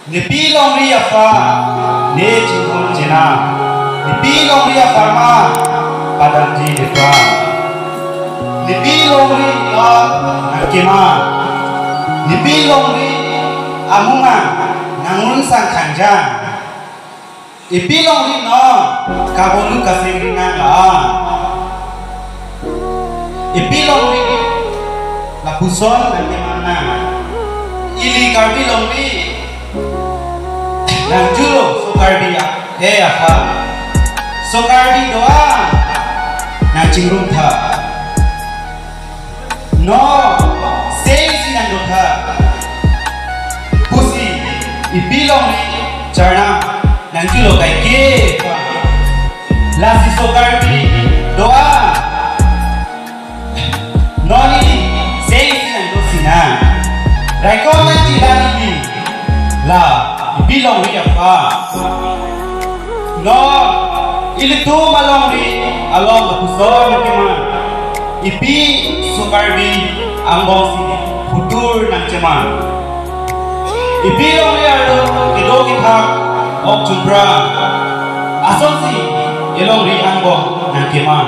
Nipi long ri afa ne chingkon jena nipi long ri afa ma padam ji lefa nipi long ri la nakema nipi long ri amunga nangun sang khanja nipi long ri no kabolu kasingringa la nipi long ri la puson nakemana ili karbi long ri nang julo sokarbi apa sokarbi doa nang cingrum tha no sei sinang do tha pusi ibilong ni charna nang julo kai ke lasi sokarbi doa no ni sei sinang do sina raiko nang tilani ni la bilong ri apa no ilitu malong ri along pusor nakema ipi sokarbi ambong si futur nang cema ipi long ri aro kido kita ok jumbra asong si ilong ri ambong nang cema